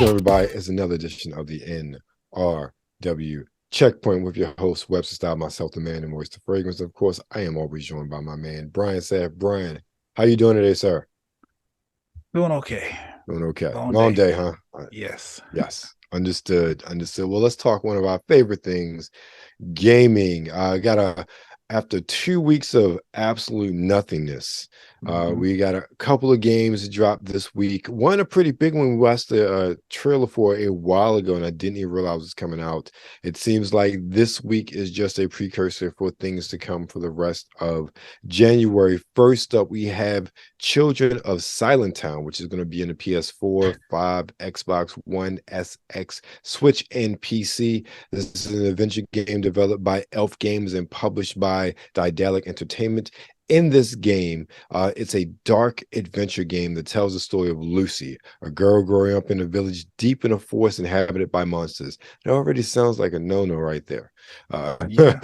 Welcome, everybody. It's another edition of the NRW Checkpoint with your host, WebsterStyle, myself, the man, and voice, the fragrance. Of course, I am always joined by my man, Brian Sapph. Brian, how you doing today, sir? Doing okay. Doing okay. Long Long day. day, huh? Yes. Yes. Understood. Well, let's talk one of our favorite things, gaming. After 2 weeks of absolute nothingness, we got a couple of games to drop this week. One, a pretty big one. We watched the trailer for a while ago, and I didn't even realize it was coming out. It seems like this week is just a precursor for things to come for the rest of January. First up, we have Children of Silentown, which is going to be in the PS4, 5, Xbox One, SX, Switch, and PC. This is an adventure game developed by Elf Games and published by Daedalic Entertainment. In this game, it's a dark adventure game that tells the story of Lucy, a girl growing up in a village deep in a forest inhabited by monsters. It already sounds like a no-no right there. Yeah.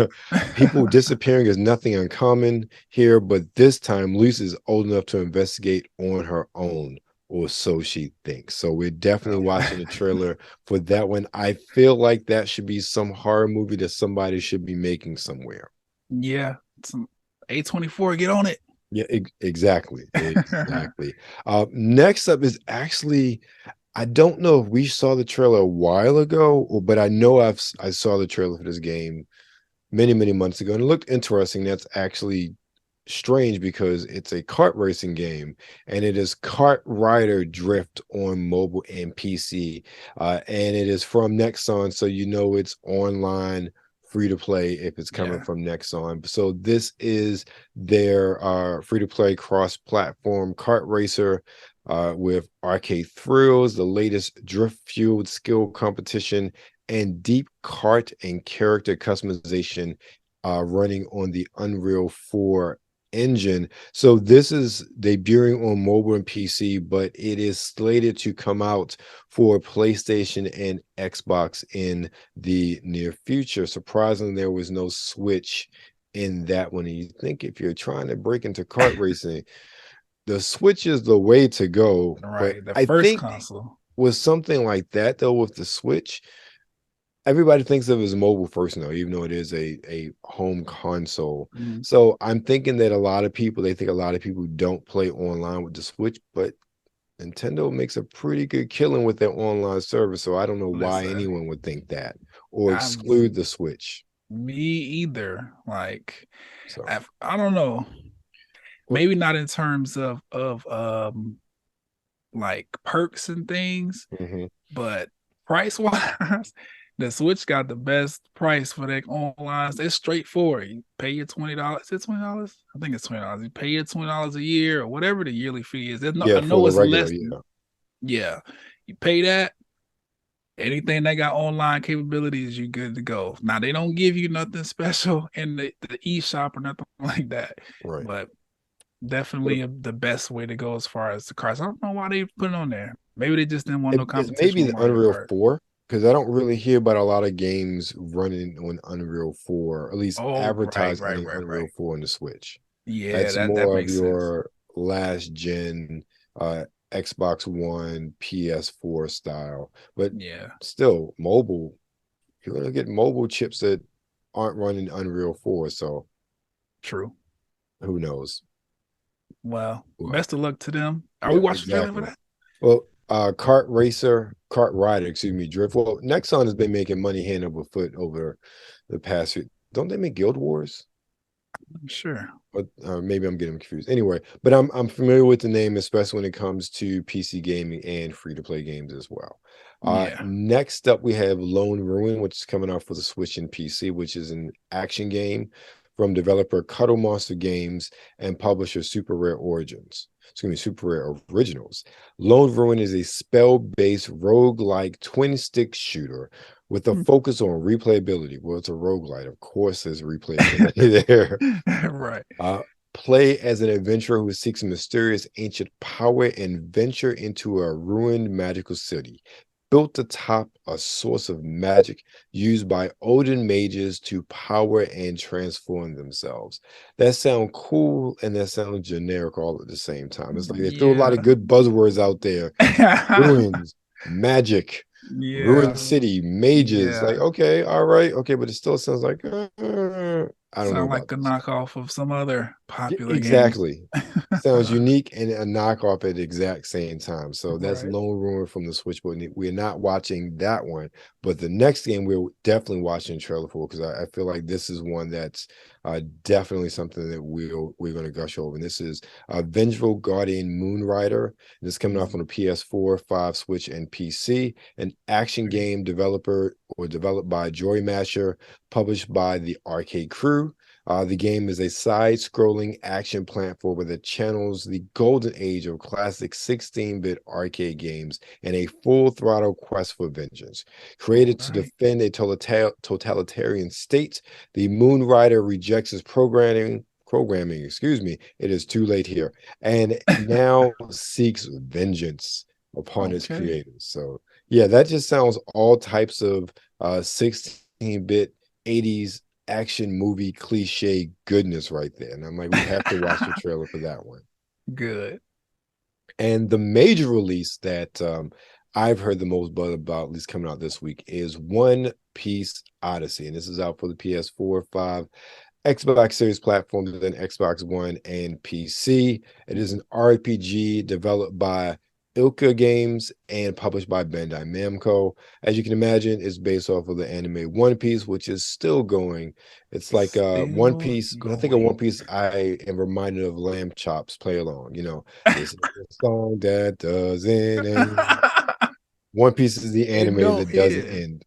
People disappearing is nothing uncommon here, but this time Lucy is old enough to investigate on her own, or so she thinks. So we're definitely watching the trailer for that one. I feel like that should be some horror movie that somebody should be making somewhere. Yeah. Some A24, get on it. Yeah, exactly. Next up is actually, I don't know if we saw the trailer a while ago, but I know I saw the trailer for this game many months ago, and it looked interesting. That's actually strange because it's a kart racing game, and it is KartRider Drift on mobile and PC, and it is from Nexon, so you know it's online, free to play if it's coming from Nexon. So this is their free to play cross-platform kart racer with arcade thrills, the latest drift-fueled skill competition, and deep kart and character customization running on the Unreal 4 engine. So this is debuting on mobile and PC, but it is slated to come out for PlayStation and Xbox in the near future. Surprisingly, there was no Switch in that one. And you think if you're trying to break into kart racing, the Switch is the way to go. Right. But The I first think console. with something like that, though, with the Switch, everybody thinks of it as mobile first now, even though it is a home console. Mhm. So I'm thinking that they think a lot of people don't play online with the Switch, but Nintendo makes a pretty good killing with their online service. So I don't know why Listen, anyone would think that or I'm exclude the Switch. me either. Like, So I don't know. well, Maybe not in terms of like perks and things, mhm. but price wise, the Switch got the best price for that online. It's straightforward. You pay your $20. Is it $20? I think it's $20. You pay your $20 a year or whatever the yearly fee is. Yeah, I for know the it's regular, less. yeah. Yeah, you pay that. Anything that got online capabilities, you good to go. Now they don't give you nothing special in the eShop or nothing like that, Right. but definitely the best way to go as far as the cars. I don't know why they put it on there. Maybe they just didn't want no It's competition maybe with the Mario Unreal Kart. 4, because I don't really hear about a lot of games running on Unreal 4, at least Oh, advertised running Unreal right. 4 on the Switch. Yeah, That's that more of makes sense. your last gen Xbox One, PS4 style. But Yeah, still, mobile, you're gonna get mobile chips that aren't running Unreal 4, so true. who knows? Well, But best of luck to them. Are we yeah, watching the trailer for exactly. that? Well, kart rider, excuse me, drift. Well, Nexon has been making money hand over foot over the past few. Don't they make Guild Wars? I'm sure. But maybe I'm getting confused. Anyway, but I'm familiar with the name, especially when it comes to PC gaming and free to play games as well. Yeah. Next up, we have Lone Ruin, which is coming out for the Switch and PC, which is an action game from developer Cuddle Monster Games and publisher Super Rare Origins. Excuse me, Super Rare Originals. Lone Ruin is a spell-based rogue-like twin-stick shooter with a focus on replayability. Well, it's a roguelite. Of course, there's replayability there. Right. Uh, Play as an adventurer who seeks mysterious ancient power and venture into a ruined magical city built atop a source of magic used by Odin mages to power and transform themselves. That sounds cool and that sounds generic all at the same time. It's like they threw a lot of Yeah. good buzzwords out there. Ruins, magic, Yeah. ruined city, mages. Yeah. Like, okay, all right, okay, but it still sounds like I don't know Sound about like a this. knockoff of some other popular Exactly. game. Sounds unique and a knockoff at the exact same time. So that's Right. Lone Rumor from the Switch, but we're not watching that one. But the next game we're definitely watching the trailer for, because I feel like this is one that's definitely something that we're going to gush over. And this is Vengeful Guardian Moon Rider. This is coming out on the PS4, 5, Switch, and PC. An action game developer or developed by Joy Masher, published by the Arcade Crew. The game is a side-scrolling action platformer that channels the golden age of classic 16-bit arcade games and a full-throttle quest for vengeance. Created to defend a totalitarian state, the Moon Rider rejects its programming, it is too late here, and now seeks vengeance upon its creators. So, yeah, that just sounds all types of 16-bit 80s action movie cliche goodness right there. And I'm like, we have to watch the trailer for that one. Good. And the major release that I've heard the most buzz about, at least coming out this week, is One Piece Odyssey. And this is out for the PS4, 5, Xbox Series platforms, and Xbox One and PC. It is an RPG developed by Ilka Games and published by Bandai Namco. As you can imagine, it's based off of the anime One Piece, which is still going. It's like One Piece. When I think of One Piece, I am reminded of Lamb Chop's Play Along. You know, this is a song that doesn't end. One Piece is the anime that doesn't end.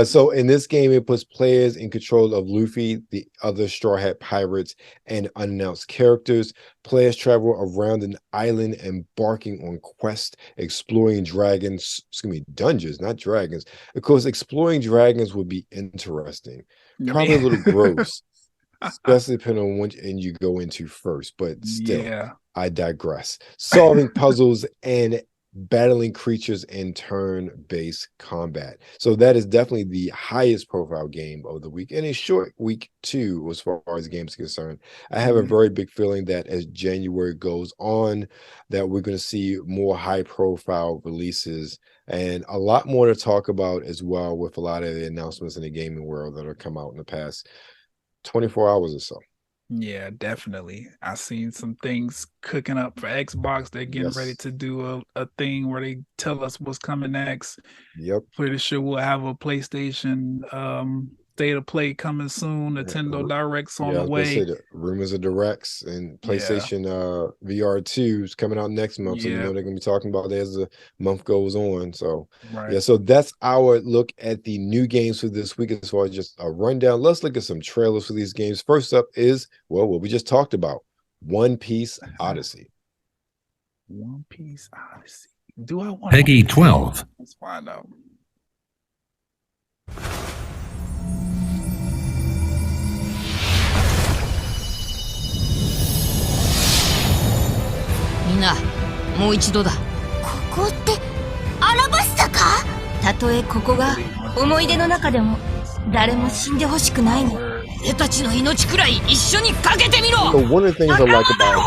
So in this game, it puts players in control of Luffy, the other Straw Hat pirates, and unannounced characters. Players travel around an island, embarking on quests, exploring dungeons, not dragons. Of course, exploring dragons would be interesting. Probably a little gross, especially depending on which end you go into first. But still, I digress. Solving puzzles and battling creatures in turn-based combat. So that is definitely the highest profile game of the week, and a short week too as far as games are concerned. I have a very big feeling that as January goes on, that we're going to see more high profile releases and a lot more to talk about as well, with a lot of the announcements in the gaming world that have come out in the past 24 hours or so. Yeah, definitely. I've seen some things cooking up for Xbox. They're getting ready to do a thing where they tell us what's coming next. Yep. Pretty sure we'll have a PlayStation State of Play coming soon. Nintendo Directs on the way. Say the rumors of Directs, and PlayStation VR 2 is coming out next month. So you know they're going to be talking about that as the month goes on. So so that's our look at the new games for this week as far as just a rundown. Let's look at some trailers for these games. First up is, well, what we just talked about, One Piece Odyssey. One Piece Odyssey. Do I want Peggy 12? Let's find out. Mina, もう一度だ。ここってアラバスタか？たとえここが思い出の中でも誰も死んでほしくないの。俺たちの命くらい一緒にかけてみろ。So one of the things I like about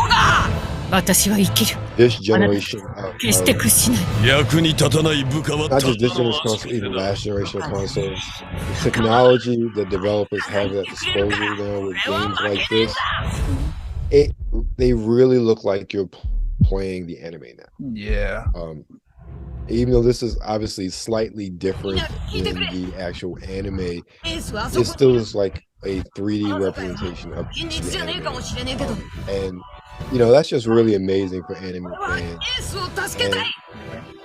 私は生きる。 this generation, 決して屈しない。 not just this generation console, even last generation of consoles, the technology that developers have at disposal now with games like this, they really look like you're playing the anime now. Yeah. Even though this is obviously slightly different than the actual anime, it still is like a 3D representation of the anime. And you know, that's just really amazing for anime fans. And,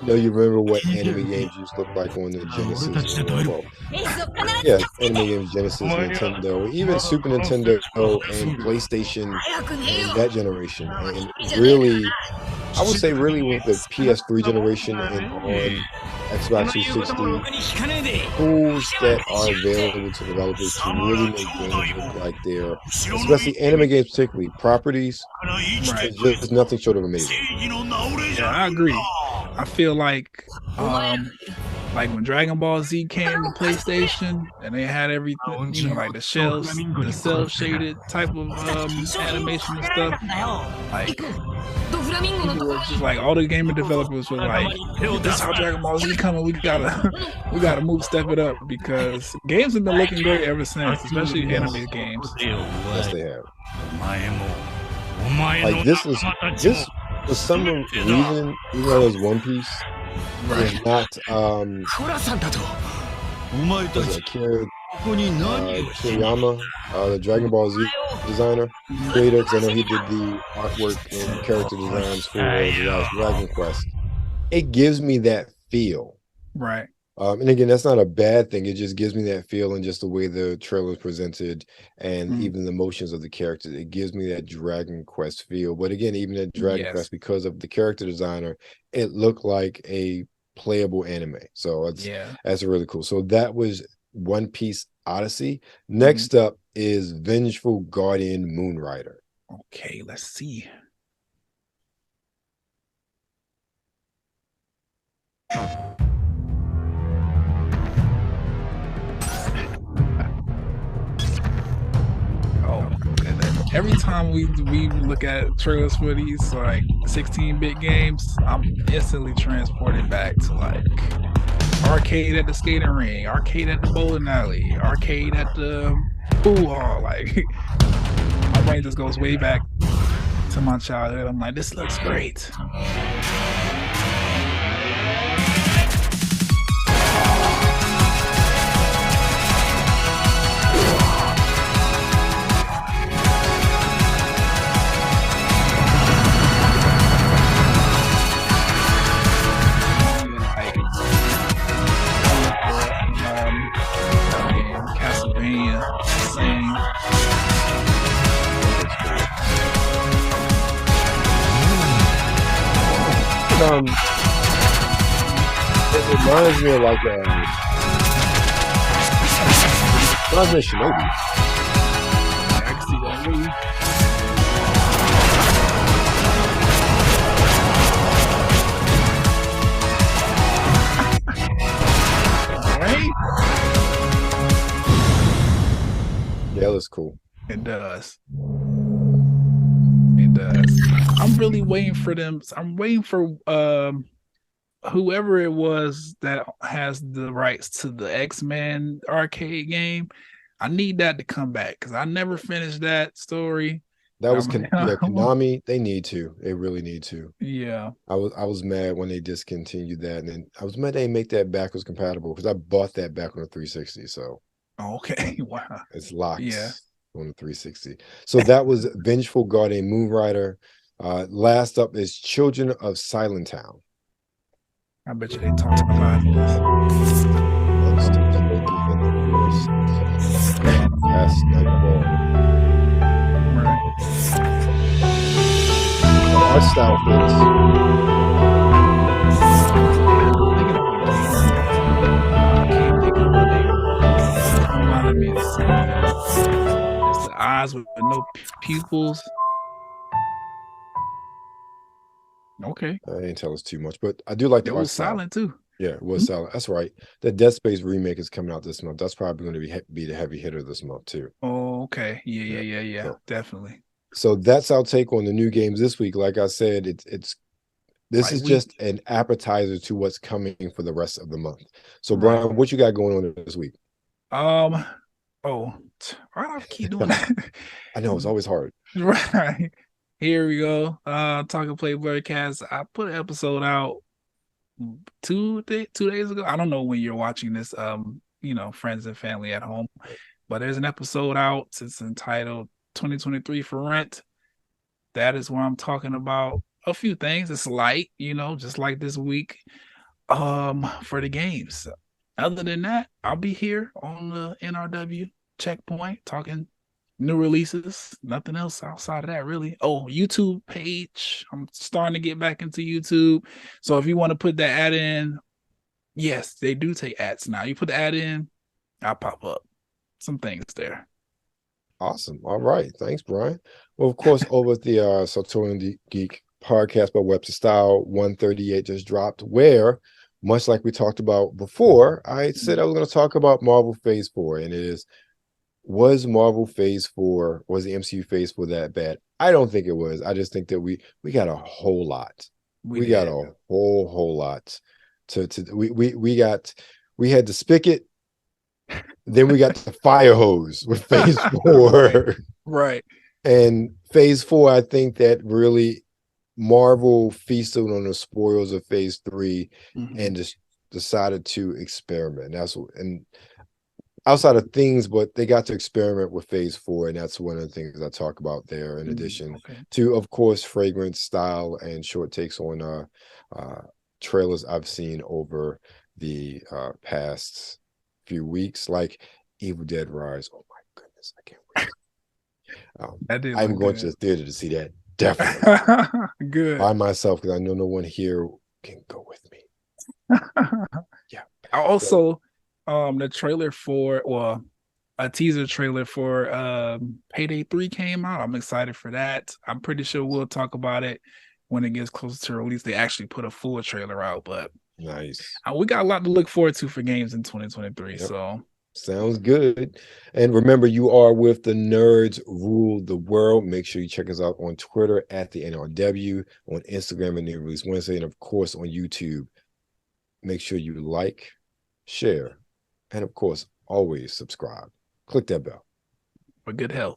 you know, you remember what anime games used to look like on the Genesis. Well, yeah, anime games, Genesis, Nintendo, even Super Nintendo and PlayStation and that generation. And really, I would say really with the PS3 generation and on Xbox 360, tools that are available to developers to really make games look like they're, especially anime games particularly, properties, it's just nothing short of amazing. Yeah, I agree. I feel like like when Dragon Ball Z came to PlayStation and they had everything, you know, like the cell shaded type of animation and stuff. Like people were just like, all the gaming developers were like, this is how Dragon Ball Z coming. We gotta step it up, because games have been looking great ever since, especially anime games. Yes, they have. Like this for some reason, even though it's One Piece, is not Kiriyama, the Dragon Ball Z designer, creator, because I know he did the artwork and character designs for the last Dragon Quest. It gives me that feel. Right. And again, that's not a bad thing. It just gives me that feel, and just the way the trailer is presented, and even the motions of the characters. It gives me that Dragon Quest feel. But again, even at Dragon Quest, because of the character designer, it looked like a playable anime. So that's really cool. So that was One Piece Odyssey. Next up is Vengeful Guardian Moonrider. Okay, let's see. Every time we look at trailers for these like 16-bit games, I'm instantly transported back to like arcade at the skating ring, arcade at the bowling alley, arcade at the pool hall. Like my brain just goes way back to my childhood. I'm like, this looks great. It reminds me of like Shinobi. I can see that movie. Right? Yeah, it looks cool. It does. It does. I'm really waiting for them. I'm waiting for whoever it was that has the rights to the X-Men arcade game. I need that to come back, because I never finished that story. That was Konami. They need to. They really need to. Yeah. I was mad when they discontinued that, and then I was mad they make that backwards compatible, because I bought that back on the 360. So okay, wow, it's locked. Yeah. On the 360. So that was Vengeful Guardian Moonrider. Last up is Children of Silentown. I bet you they talked about this. Past Nightfall. Right. The art style fits. It's the eyes with no pupils. Okay. I ain't tell us too much, but I do like the art style. It was silent too. Yeah, it was silent. That's right. The Dead Space remake is coming out this month. That's probably going to be the heavy hitter this month too. Oh, okay. Yeah. So, definitely. So that's our take on the new games this week. Like I said, this is just an appetizer to what's coming for the rest of the month. So Brian, what you got going on this week? Why do I keep doing that? I know it's always hard. Right. Here we go. Talk+Play blerdcast. I put an episode out 2 days ago. I don't know when you're watching this, friends and family at home, but there's an episode out. It's entitled 2023 for Rent. That is where I'm talking about a few things. It's light, just like this week for the games. Other than that, I'll be here on the NRW checkpoint talking new releases. Nothing else outside of that, really. Oh, YouTube page. I'm starting to get back into YouTube. So if you want to put that ad in, yes, they do take ads now. You put the ad in, I'll pop up. Some things there. Awesome. All right. Thanks, Brian. Well, of course, over at the Saturn Geek podcast by WebsterStyle 138 just dropped, where much like we talked about before, I said I was going to talk about Marvel Phase 4, and it is, was Marvel Phase 4, was the MCU Phase 4 that bad? I don't think it was. I just think that we got a whole lot. We got a whole lot we had the spigot, then we got the fire hose with Phase 4. Right. And Phase 4, I think that really Marvel feasted on the spoils of Phase 3 and just decided to experiment. And outside of things, but they got to experiment with Phase 4, and that's one of the things I talk about there, in addition to, of course, fragrance, style, and short takes on trailers I've seen over the past few weeks, like Evil Dead Rise. Oh my goodness, I can't wait. I'm going to the theater to see that. Definitely. Good. By myself, because I know no one here can go with me. Yeah. Also, the trailer for, a teaser trailer for Payday 3 came out. I'm excited for that. I'm pretty sure we'll talk about it when it gets closer to release. They actually put a full trailer out, but nice. We got a lot to look forward to for games in 2023. Yep. So sounds good. And remember, you are with the Nerds Rule the World. Make sure you check us out on Twitter at the NRW, on Instagram at New Release Wednesday, and of course on YouTube. Make sure you like, share, and of course, always subscribe. Click that bell. For good health.